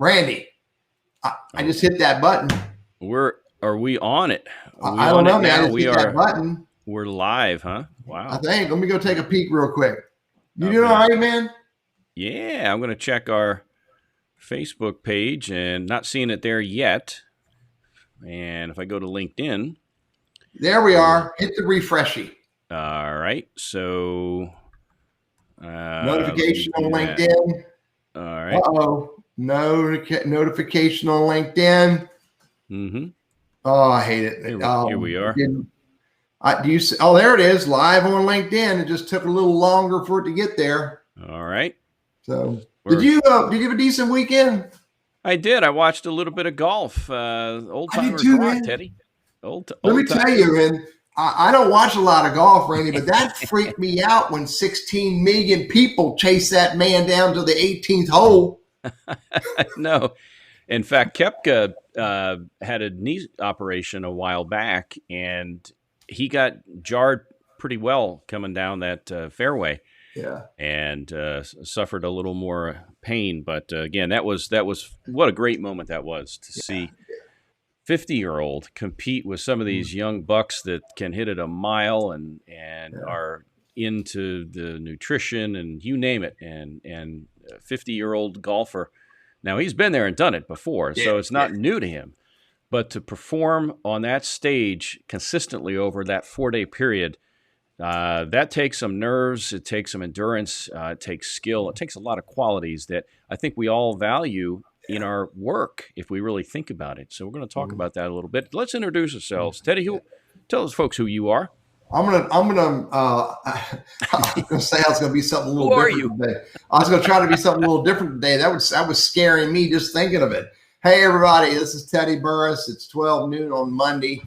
Randy, I just hit that button. Are we on it? I don't know, man. I just hit that button. We're live, huh? Wow. I think. Let me go take a peek real quick. You doing all right, man? Yeah, I'm going to check our Facebook page and not seeing it there yet. And if I go to LinkedIn. There we are. Hit the refreshy. All right. So. Notification on LinkedIn. All right. Uh-oh. Notification on LinkedIn. Mm-hmm. Oh, I hate it. Here we are. There it is, live on LinkedIn. It just took a little longer for it to get there. All right. So, did you have a decent weekend? I did. I watched a little bit of golf. Old timers rock, Teddy. Let me tell you, man. I don't watch a lot of golf, Randy, but that freaked me out when 16 million people chased that man down to the 18th hole. No. In fact, Koepka had a knee operation a while back, and he got jarred pretty well coming down that fairway. Yeah. And suffered a little more pain. But again, that was what a great moment that was to see 50-year-old compete with some of these young bucks that can hit it a mile and are into the nutrition and you name it. And a 50-year-old golfer. Now, he's been there and done it before, so it's not new to him. But to perform on that stage consistently over that 4-day period, that takes some nerves, it takes some endurance, it takes skill, it takes a lot of qualities that I think we all value in our work if we really think about it. So we're going to talk about that a little bit. Let's introduce ourselves. Teddy, tell us folks who you are. I'm gonna say I was gonna be something a little different today. I was gonna try to be something a little different today. That was scaring me just thinking of it. Hey everybody, this is Teddy Burriss. It's 12 noon on Monday.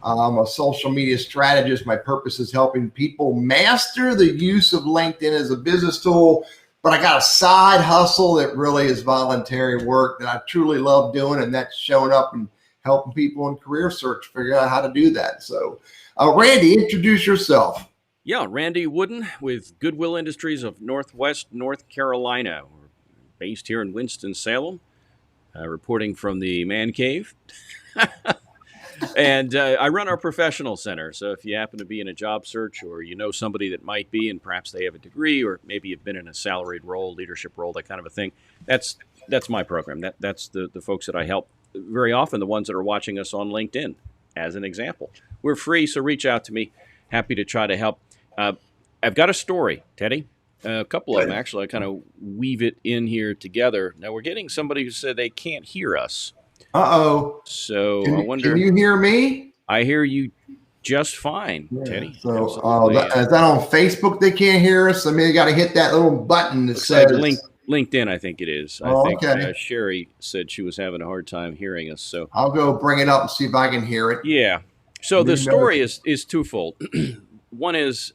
I'm a social media strategist. My purpose is helping people master the use of LinkedIn as a business tool. But I got a side hustle that really is voluntary work that I truly love doing, and that's showing up and helping people in career search figure out how to do that. So, Randy, introduce yourself. Yeah, Randy Wooden with Goodwill Industries of Northwest North Carolina. We're based here in Winston-Salem, reporting from the man cave. And I run our professional center. So if you happen to be in a job search or you know somebody that might be, and perhaps they have a degree, or maybe you've been in a salaried role, leadership role, that kind of a thing, that's my program. That's the folks that I help. Very often the ones that are watching us on LinkedIn, as an example. We're free, so reach out to me. Happy to try to help. I've got a story, Teddy. A couple of them, actually. I kind of weave it in here together. Now, we're getting somebody who said they can't hear us. Uh-oh. So I wonder. Can you hear me? I hear you just fine, Teddy. So is that on Facebook they can't hear us? I mean, you got to hit that little button that says. LinkedIn, I think it is. I think Sherry said she was having a hard time hearing us. So I'll go bring it up and see if I can hear it. Yeah. So the story is twofold. One is,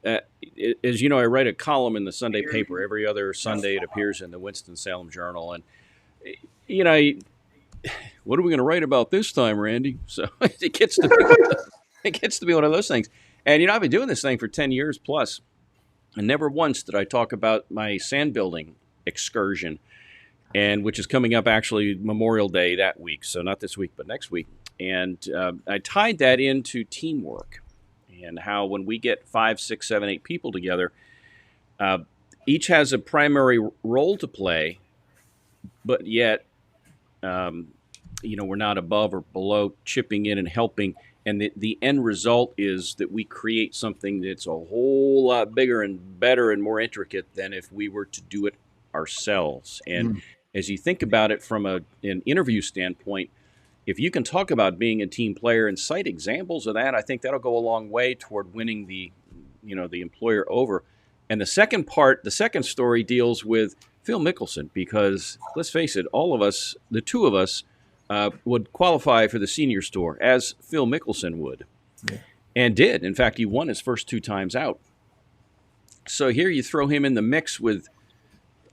as you know, I write a column in the Sunday paper. Every other Sunday it appears in the Winston-Salem Journal. And, you know, what are we going to write about this time, Randy? So it gets to be one of those things. And, you know, I've been doing this thing for 10 years plus. And never once did I talk about my sand building excursion, and which is coming up actually Memorial Day that week. So not this week, but next week. And I tied that into teamwork and how when we get 5, 6, 7, 8 people together, each has a primary role to play, but yet, we're not above or below chipping in and helping. And the end result is that we create something that's a whole lot bigger and better and more intricate than if we were to do it ourselves. And as you think about it from an interview standpoint, if you can talk about being a team player and cite examples of that, I think that'll go a long way toward winning the employer over. And the second story deals with Phil Mickelson, because let's face it, all of us, the two of us, would qualify for the senior store as Phil Mickelson would, and did. In fact, he won his first 2 times out. So here you throw him in the mix with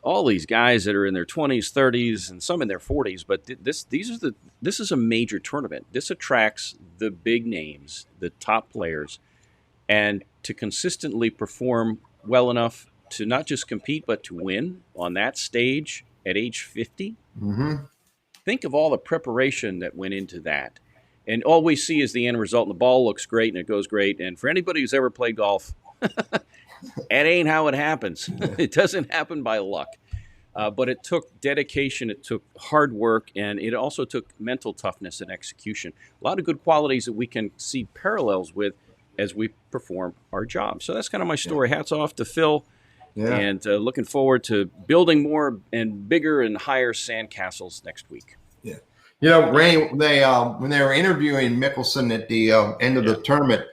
all these guys that are in their 20s, 30s, and some in their 40s. But this is a major tournament. This attracts the big names, the top players, and to consistently perform well enough to not just compete but to win on that stage at age 50. Mm-hmm. Think of all the preparation that went into that. And all we see is the end result, and the ball looks great and it goes great. And for anybody who's ever played golf, that ain't how it happens. It doesn't happen by luck. But it took dedication, it took hard work, and it also took mental toughness and execution. A lot of good qualities that we can see parallels with as we perform our job. So that's kind of my story. Hats off to Phil. Yeah. And looking forward to building more and bigger and higher sandcastles next week. Yeah. You know, Ray, they when they were interviewing Mickelson at the end of the tournament,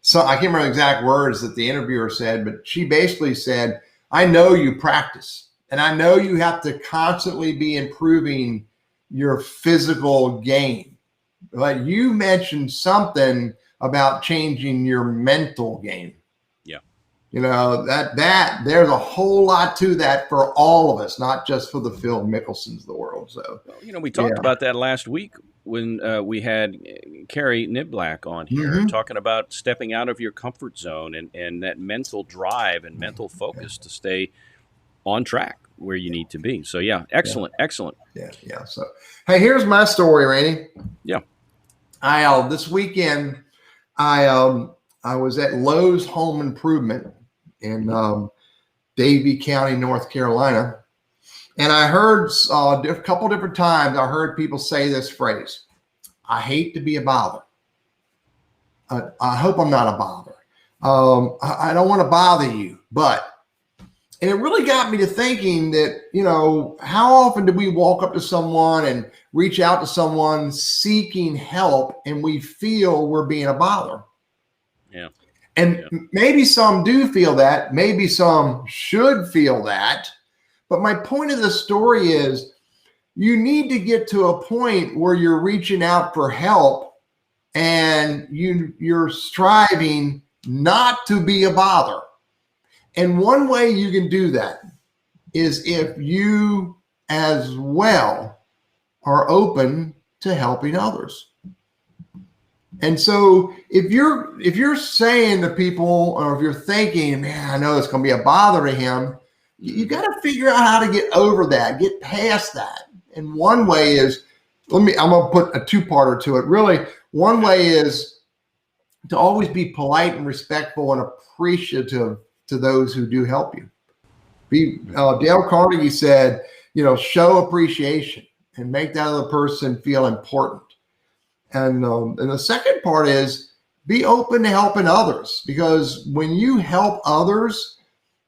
so I can't remember the exact words that the interviewer said, but she basically said, I know you practice, and I know you have to constantly be improving your physical game. But you mentioned something about changing your mental game. You know, that there's a whole lot to that for all of us, not just for the Phil Mickelsons of the world. So, well, you know, we talked about that last week when we had Carrie Niblack on here talking about stepping out of your comfort zone and that mental drive and mental focus to stay on track where you need to be. So, yeah, excellent. Yeah. So, hey, here's my story, Randy. Yeah. This weekend, I was at Lowe's Home Improvement in Davie County, North Carolina. And I heard a couple different times, I heard people say this phrase, I hate to be a bother. I hope I'm not a bother. I don't want to bother you, but, and it really got me to thinking that, you know, how often do we walk up to someone and reach out to someone seeking help and we feel we're being a bother? Yeah. And maybe some do feel that, maybe some should feel that. But my point of the story is you need to get to a point where you're reaching out for help and you're striving not to be a bother. And one way you can do that is if you as well are open to helping others. And so if you're saying to people, or if you're thinking, man, I know it's going to be a bother to him, you got to figure out how to get over that, get past that. And one way is, I'm going to put a two-parter to it. Really, one way is to always be polite and respectful and appreciative to those who do help you. Dale Carnegie said, you know, show appreciation and make that other person feel important. And the second part is be open to helping others, because when you help others,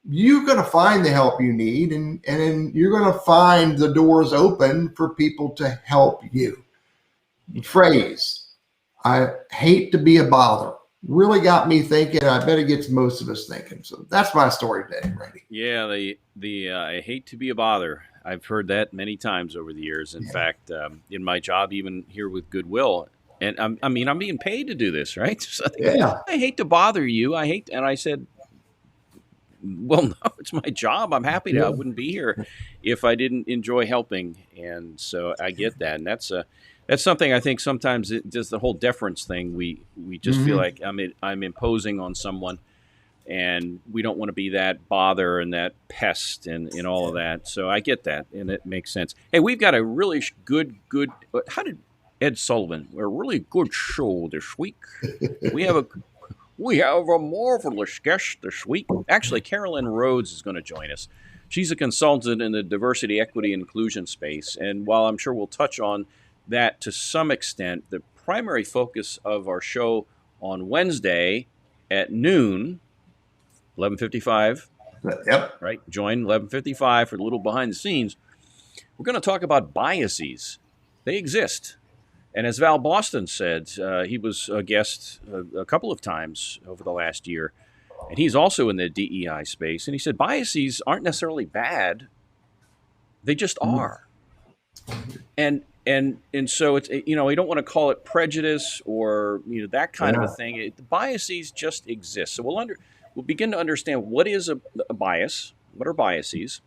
you're going to find the help you need, and you're going to find the doors open for people to help you. The phrase, I hate to be a bother, really got me thinking. I bet it gets most of us thinking. So that's my story today, Randy. Yeah, the I hate to be a bother. I've heard that many times over the years. In fact, in my job, even here with Goodwill, and I'm being paid to do this, right? So I hate to bother you. And I said, well, no, it's my job. I'm happy to. I wouldn't be here if I didn't enjoy helping. And so I get that. And that's something I think sometimes just the whole deference thing. We just feel like I'm imposing on someone, and we don't want to be that bother and that pest and all of that. So I get that, and it makes sense. Hey, we've got a really good. How did Ed Sullivan? A really good show this week. We have a marvelous guest this week. Actually, Carolyn Rhodes is going to join us. She's a consultant in the diversity, equity, and inclusion space. And while I'm sure we'll touch on that to some extent, the primary focus of our show on Wednesday at noon, 11:55. Yep. Right. Join 11:55 for a little behind the scenes. We're going to talk about biases. They exist. And as Val Boston said, he was a guest a couple of times over the last year, and he's also in the DEI space. And he said biases aren't necessarily bad; they just are. And so it's, you know, we don't want to call it prejudice or that kind of a thing. The biases just exist. So we'll begin to understand what is a bias, what are biases,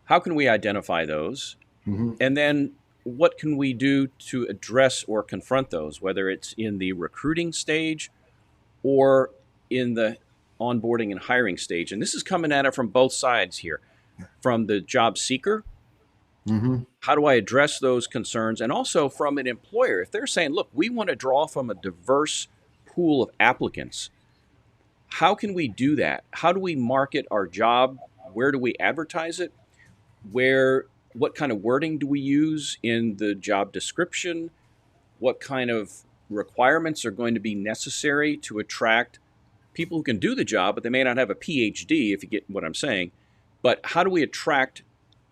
how can we identify those, and then what can we do to address or confront those, whether it's in the recruiting stage or in the onboarding and hiring stage. And this is coming at it from both sides here. from the job seeker. How do I address those concerns? And also from an employer, if they're saying, look, we want to draw from a diverse pool of applicants, how can we do that? How do we market our job? Where do we advertise it? What kind of wording do we use in the job description? What kind of requirements are going to be necessary to attract people who can do the job, but they may not have a PhD, if you get what I'm saying. But how do we attract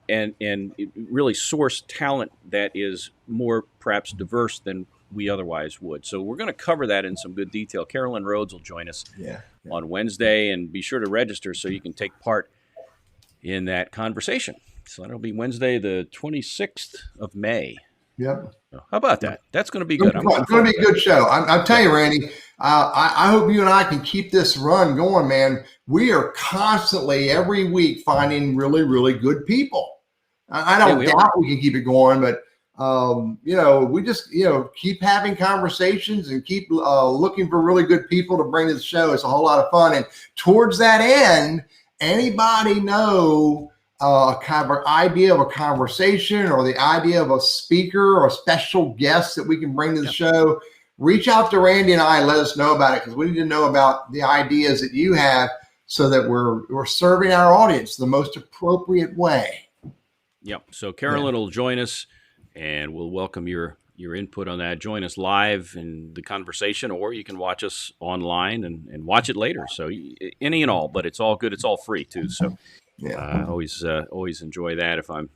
and really source talent that is more perhaps diverse than we otherwise would? So we're going to cover that in some good detail. Carolyn Rhodes will join us on Wednesday, and be sure to register so you can take part in that conversation. So that'll be Wednesday, the 26th of May. Yep. How about that? That's going to be good. It's going to be a good show. I'll tell you, Randy, I hope you and I can keep this run going, man. We are constantly, every week, finding really, really good people. I don't doubt we can keep it going, but, we just, keep having conversations and keep looking for really good people to bring to the show. It's a whole lot of fun. And towards that end, anybody know kind of an idea of a conversation or the idea of a speaker or a special guest that we can bring to the show, reach out to Randy and I and let us know about it, because we need to know about the ideas that you have so that we're serving our audience the most appropriate way. Yep. So Carolyn will join us, and we'll welcome your input on that. Join us live in the conversation, or you can watch us online and watch it later. So any and all, but it's all good. It's all free too. So always enjoy that. If I'm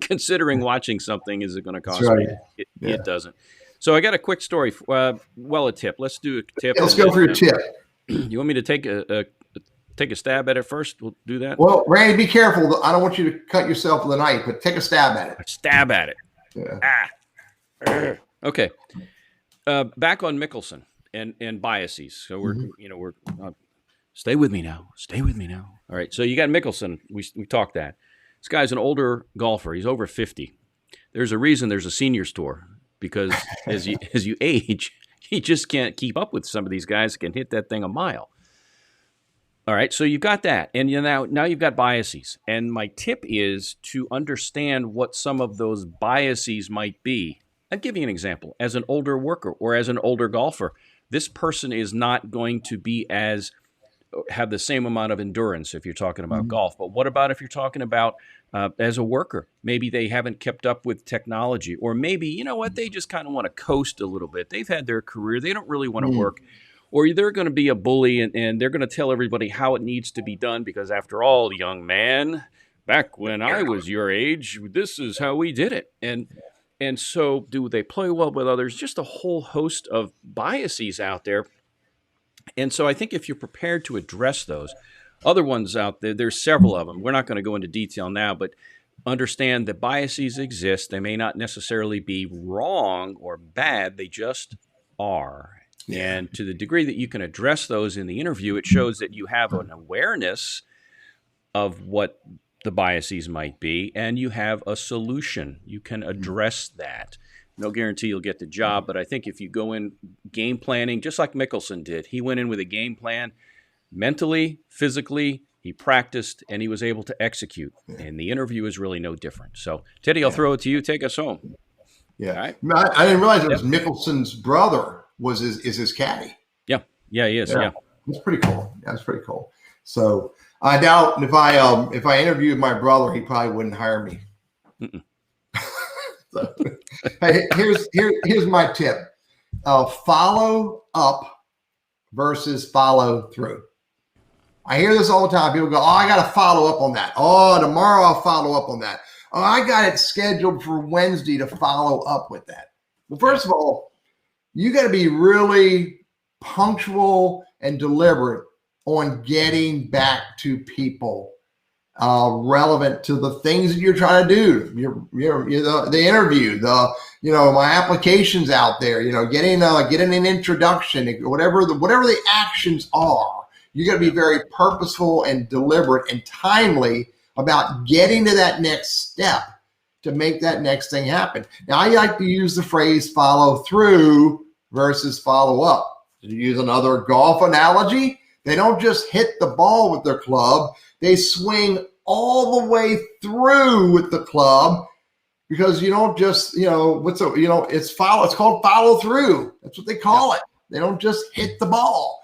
considering watching something, is it going to cost me? It doesn't. So I got a quick story. A tip. Let's do a tip. Let's go for your tip. You want me to take a stab at it first? We'll do that. Well, Randy, be careful. I don't want you to cut yourself with a knife, but take a stab at it. Stab at it. Yeah. Okay. Back on Mickelson and biases. So we're stay with me now. All right. So you got Mickelson. We talked that. This guy's an older golfer. He's over 50. There's a reason there's a seniors tour, because as you age, you just can't keep up with some of these guys that can hit that thing a mile. All right, so you've got that, and now you've got biases. And my tip is to understand what some of those biases might be. I'll give you an example. As an older worker or as an older golfer, this person is not going to have the same amount of endurance if you're talking about golf. But what about if you're talking about as a worker? Maybe they haven't kept up with technology, or maybe, they just kind of want to coast a little bit. They've had their career. They don't really want to work. Or they're going to be a bully and they're going to tell everybody how it needs to be done, because after all, young man, back when I was your age, this is how we did it. And so do they play well with others? Just a whole host of biases out there. And so I think if you're prepared to address those, other ones out there, there's several of them. We're not going to go into detail now, but understand that biases exist. They may not necessarily be wrong or bad. They just are. And to the degree that you can address those in the interview, it shows that you have an awareness of what the biases might be, and you have a solution. You can address that. No guarantee you'll get the job, but I think if you go in game planning, just like Mickelson did, he went in with a game plan mentally, physically, he practiced, and he was able to execute. And the interview is really no different. So, Teddy, I'll throw it to you. Take us home. Yeah. Right? I didn't realize it was Mickelson's brother is his caddy. Yeah, he is. Yeah. That's pretty cool. That's pretty cool. So I doubt if I interviewed my brother, he probably wouldn't hire me. So, hey, here's my tip: follow up versus follow through. I hear this all the time. People go, "Oh, I got to follow up on that. Oh, tomorrow I'll follow up on that. Oh, I got it scheduled for Wednesday to follow up with that." Well, first of all, you got to be really punctual and deliberate on getting back to people relevant to the things that you're trying to do. The interview, my applications out there, getting an introduction, whatever the actions are. You got to be very purposeful and deliberate and timely about getting to that next step to make that next thing happen. Now, I like to use the phrase follow through versus follow up. To use another golf analogy, they don't just hit the ball with their club, they swing all the way through with the club, because you don't just, it's called follow through. That's what they call it. They don't just hit the ball.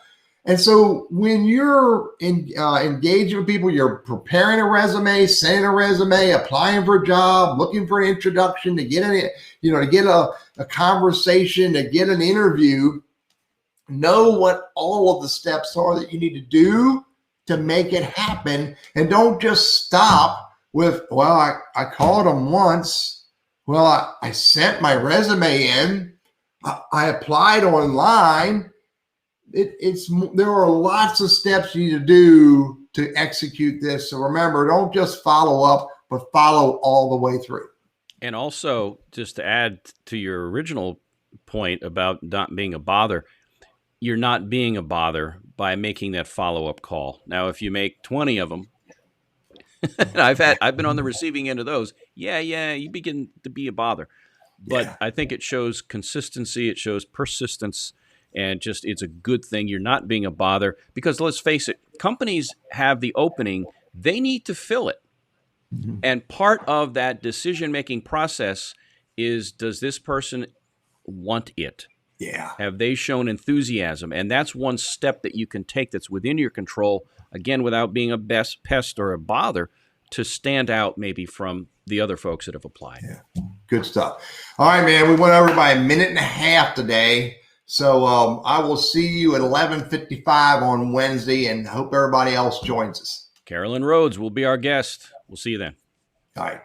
And so when you're engaging with people, you're preparing a resume, sending a resume, applying for a job, looking for an introduction, to get to get a conversation, to get an interview, know what all of the steps are that you need to do to make it happen. And don't just stop with, well, I called them once. Well, I sent my resume in. I applied online. There are lots of steps you need to do to execute this. So remember, don't just follow up, but follow all the way through. And also, just to add to your original point about not being a bother, you're not being a bother by making that follow-up call. Now, if you make 20 of them, I've been on the receiving end of those. Yeah, you begin to be a bother. But I think it shows consistency, it shows persistence, and just it's a good thing you're not being a bother, because let's face it, companies have the opening, they need to fill it. Mm-hmm. And part of that decision-making process is, does this person want it? Yeah. Have they shown enthusiasm? And that's one step that you can take that's within your control, again, without being a pest or a bother, to stand out maybe from the other folks that have applied. Yeah. Good stuff. All right, man. We went over by a minute and a half today. So I will see you at 11:55 on Wednesday, and hope everybody else joins us. Carolyn Rhodes will be our guest. We'll see you then. All right.